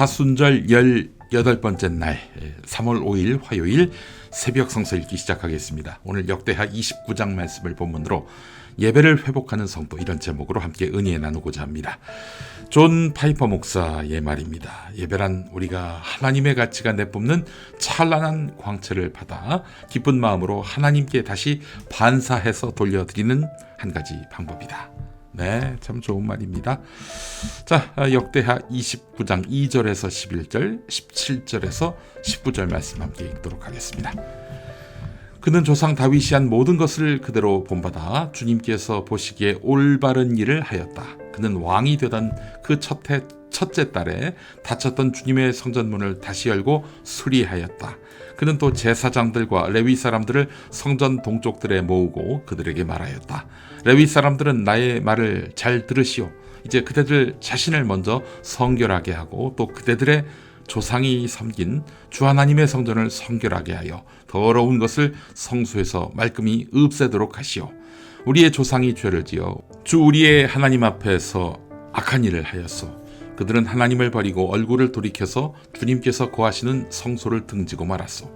사순절 18번째 날 3월 5일 화요일 새벽 성서 읽기 시작하겠습니다. 오늘 역대하 29장 말씀을 본문으로 예배를 회복하는 성도, 이런 제목으로 함께 은혜 나누고자 합니다. 존 파이퍼 목사의 말입니다. 예배란 우리가 하나님의 가치가 내뿜는 찬란한 광채를 받아 기쁜 마음으로 하나님께 다시 반사해서 돌려드리는 한 가지 방법이다. 네, 참 좋은 말입니다. 자, 역대하 29장 2절에서 11절, 17절에서 19절 말씀 함께 읽도록 하겠습니다. 그는 조상 다윗이 한 모든 것을 그대로 본받아 주님께서 보시기에 올바른 일을 하였다. 그는 왕이 되던 그 첫째 달에 닫혔던 주님의 성전문을 다시 열고 수리하였다. 그는 또 제사장들과 레위 사람들을 성전 동쪽들에 모으고 그들에게 말하였다. 레위 사람들은 나의 말을 잘 들으시오. 이제 그대들 자신을 먼저 성결하게 하고 또 그대들의 조상이 섬긴 주 하나님의 성전을 성결하게 하여 더러운 것을 성소에서 말끔히 없애도록 하시오. 우리의 조상이 죄를 지어 주 우리의 하나님 앞에서 악한 일을 하였소. 그들은 하나님을 버리고 얼굴을 돌이켜서 주님께서 거하시는 성소를 등지고 말았소.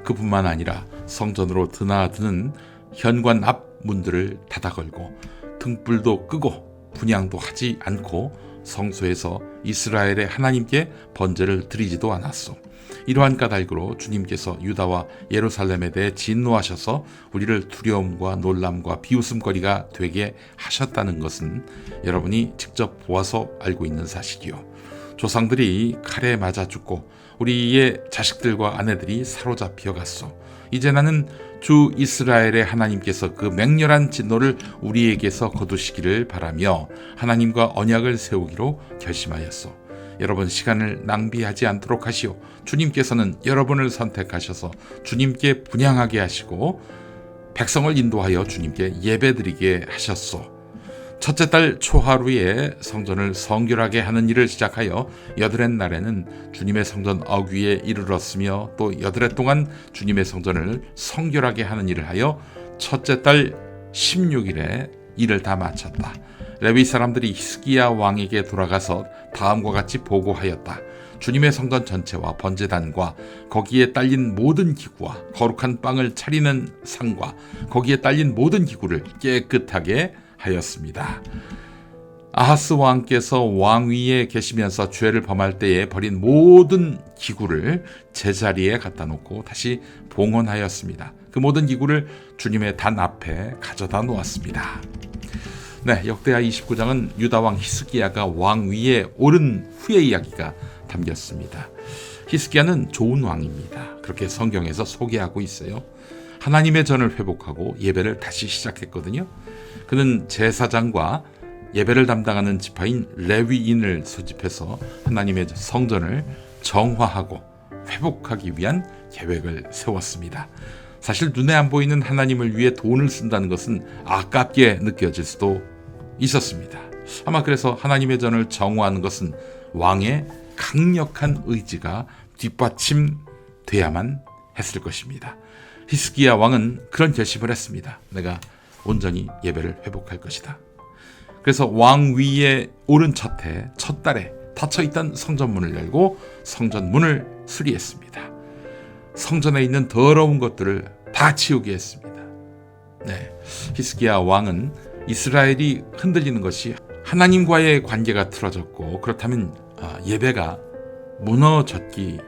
그뿐만 아니라 성전으로 드나드는 현관 앞 문들을 닫아 걸고 등불도 끄고 분향도 하지 않고 성소에서 이스라엘의 하나님께 번제를 드리지도 않았소. 이러한 까닭으로 주님께서 유다와 예루살렘에 대해 진노하셔서 우리를 두려움과 놀람과 비웃음거리가 되게 하셨다는 것은 여러분이 직접 보아서 알고 있는 사실이요. 조상들이 칼에 맞아 죽고 우리의 자식들과 아내들이 사로잡혀 갔소. 이제 나는 주 이스라엘의 하나님께서 그 맹렬한 진노를 우리에게서 거두시기를 바라며 하나님과 언약을 세우기로 결심하였소. 여러분, 시간을 낭비하지 않도록 하시오. 주님께서는 여러분을 선택하셔서 주님께 분향하게 하시고 백성을 인도하여 주님께 예배드리게 하셨소. 첫째 달 초하루에 성전을 성결하게 하는 일을 시작하여 여드렛 날에는 주님의 성전 어귀에 이르렀으며 또 여드렛 동안 주님의 성전을 성결하게 하는 일을 하여 첫째 달 16일에 일을 다 마쳤다. 레위 사람들이 히스기야 왕에게 돌아가서 다음과 같이 보고하였다. 주님의 성전 전체와 번제단과 거기에 딸린 모든 기구와 거룩한 빵을 차리는 상과 거기에 딸린 모든 기구를 깨끗하게 하였습니다. 아하스 왕께서 왕위에 계시면서 죄를 범할 때에 버린 모든 기구를 제자리에 갖다 놓고 다시 봉헌하였습니다. 그 모든 기구를 주님의 단 앞에 가져다 놓았습니다. 네, 역대하 29장은 유다왕 히스기야가 왕위에 오른 후의 이야기가 담겼습니다. 히스기야는 좋은 왕입니다. 그렇게 성경에서 소개하고 있어요. 하나님의 전을 회복하고 예배를 다시 시작했거든요. 그는 제사장과 예배를 담당하는 지파인 레위인을 소집해서 하나님의 성전을 정화하고 회복하기 위한 계획을 세웠습니다. 사실 눈에 안 보이는 하나님을 위해 돈을 쓴다는 것은 아깝게 느껴질 수도 있었습니다. 아마 그래서 하나님의 전을 정화하는 것은 왕의 강력한 의지가 뒷받침돼야만 했을 것입니다. 히스기야 왕은 그런 결심을 했습니다. 내가 온전히 예배를 회복할 것이다. 그래서 왕위에 오른 첫 달에 닫혀있던 성전문을 열고 성전문을 수리했습니다. 성전에 있는 더러운 것들을 다 치우게 했습니다. 네, 히스기야 왕은 이스라엘이 흔들리는 것이 하나님과의 관계가 틀어졌고 그렇다면 예배가 무너졌기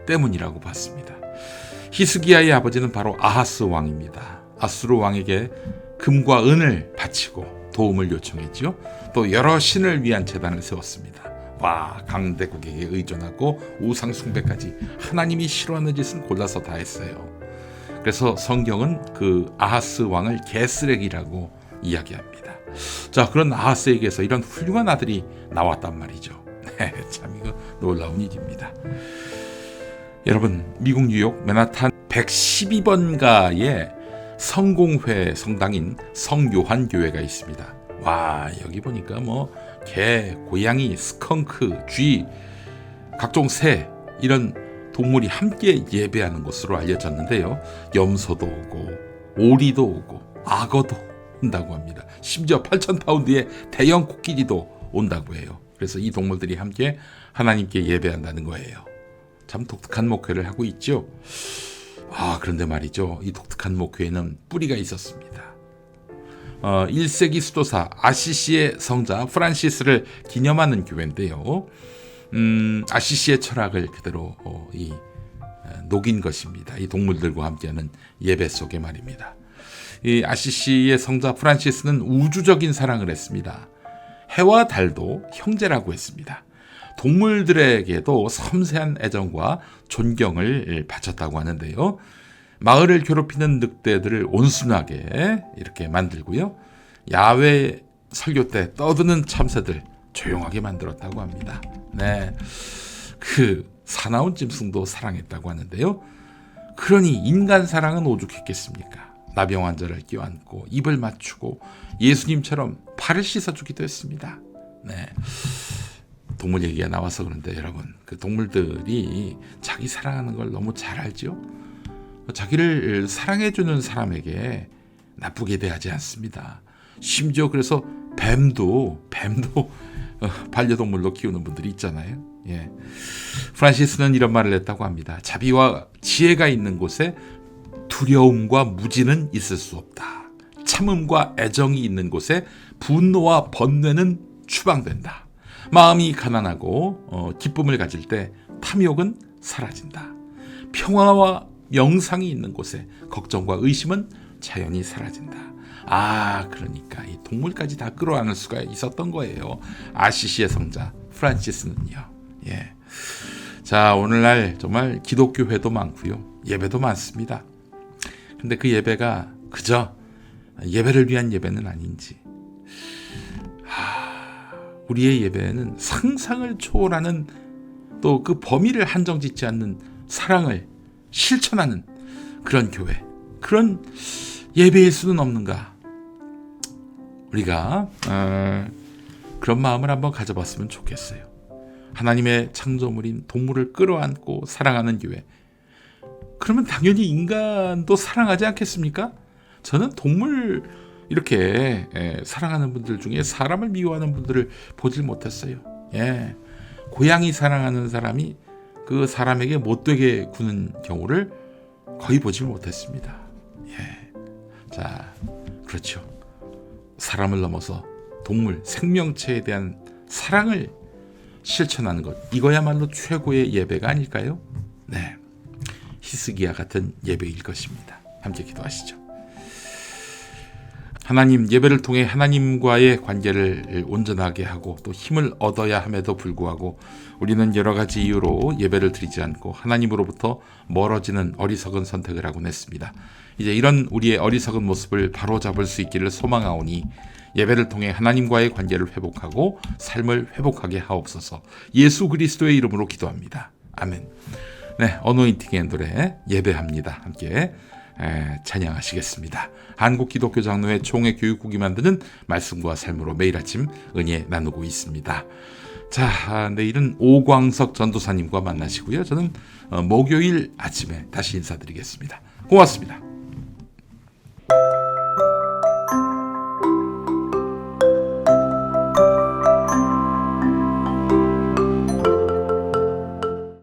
때문이라고 봤습니다. 히스기야의 아버지는 바로 아하스 왕입니다. 아수르 왕에게 금과 은을 바치고 도움을 요청했죠. 또 여러 신을 위한 제단을 세웠습니다. 강대국에게 의존하고 우상 숭배까지 하나님이 싫어하는 짓은 골라서 다 했어요. 그래서 성경은 그 아하스 왕을 개쓰레기라고 이야기합니다. 자, 그런 아하스에게서 이런 훌륭한 아들이 나왔단 말이죠. 네, 참 이거 놀라운 일입니다. 여러분, 미국 뉴욕 맨하탄 112번가에 성공회 성당인 성요한 교회가 있습니다. 여기 보니까 개, 고양이, 스컹크, 쥐, 각종 새, 이런 동물이 함께 예배하는 곳으로 알려졌는데요. 염소도 오고 오리도 오고 악어도 온다고 합니다. 심지어 8,000파운드의 대형 코끼리도 온다고 해요. 그래서 이 동물들이 함께 하나님께 예배한다는 거예요. 참 독특한 목회를 하고 있죠. 그런데 말이죠. 이 독특한 목회에는 뿌리가 있었습니다. 1세기 수도사 아시시의 성자 프란시스를 기념하는 교회인데요. 아시시의 철학을 그대로 녹인 것입니다. 이 동물들과 함께하는 예배 속에 말입니다. 이 아시시의 성자 프란시스는 우주적인 사랑을 했습니다. 해와 달도 형제라고 했습니다. 동물들에게도 섬세한 애정과 존경을 바쳤다고 하는데요. 마을을 괴롭히는 늑대들을 온순하게 이렇게 만들고요. 야외 설교 때 떠드는 참새들 조용하게 만들었다고 합니다. 네, 그 사나운 짐승도 사랑했다고 하는데요. 그러니 인간 사랑은 오죽했겠습니까? 나병 환자를 껴안고 입을 맞추고 예수님처럼 팔을 씻어주기도 했습니다. 네, 동물 얘기가 나와서 그런데 여러분, 그 동물들이 자기 사랑하는 걸 너무 잘 알죠? 자기를 사랑해주는 사람에게 나쁘게 대하지 않습니다. 심지어 그래서 뱀도 반려동물로 키우는 분들이 있잖아요. 예. 프란시스는 이런 말을 했다고 합니다. 자비와 지혜가 있는 곳에 두려움과 무지는 있을 수 없다. 참음과 애정이 있는 곳에 분노와 번뇌는 추방된다. 마음이 가난하고 기쁨을 가질 때 탐욕은 사라진다. 평화와 명상이 있는 곳에 걱정과 의심은 자연히 사라진다. 그러니까 이 동물까지 다 끌어안을 수가 있었던 거예요. 아시시의 성자 프란시스는요. 예. 자, 오늘날 정말 기독교회도 많고요. 예배도 많습니다. 근데 그 예배가 그저 예배를 위한 예배는 아닌지, 우리의 예배는 상상을 초월하는, 또 그 범위를 한정짓지 않는 사랑을 실천하는 그런 교회, 그런 예배일 수는 없는가? 우리가 그런 마음을 한번 가져봤으면 좋겠어요. 하나님의 창조물인 동물을 끌어안고 사랑하는 교회. 그러면 당연히 인간도 사랑하지 않겠습니까? 저는 동물 이렇게 사랑하는 분들 중에 사람을 미워하는 분들을 보질 못했어요. 예. 고양이 사랑하는 사람이 그 사람에게 못되게 구는 경우를 거의 보질 못했습니다. 예. 자, 그렇죠. 사람을 넘어서 동물, 생명체에 대한 사랑을 실천하는 것, 이거야말로 최고의 예배가 아닐까요? 네, 히스기야 같은 예배일 것입니다. 함께 기도하시죠. 하나님, 예배를 통해 하나님과의 관계를 온전하게 하고 또 힘을 얻어야 함에도 불구하고 우리는 여러 가지 이유로 예배를 드리지 않고 하나님으로부터 멀어지는 어리석은 선택을 하곤 했습니다. 이제 이런 우리의 어리석은 모습을 바로잡을 수 있기를 소망하오니 예배를 통해 하나님과의 관계를 회복하고 삶을 회복하게 하옵소서. 예수 그리스도의 이름으로 기도합니다. 아멘. 네, 어노인팅 앤 노래 예배합니다. 함께 찬양하시겠습니다. 한국기독교장로회 총회교육국이 만드는 말씀과 삶으로 매일 아침 은혜 나누고 있습니다. 자, 내일은 오광석 전도사님과 만나시고요. 저는 목요일 아침에 다시 인사드리겠습니다. 고맙습니다.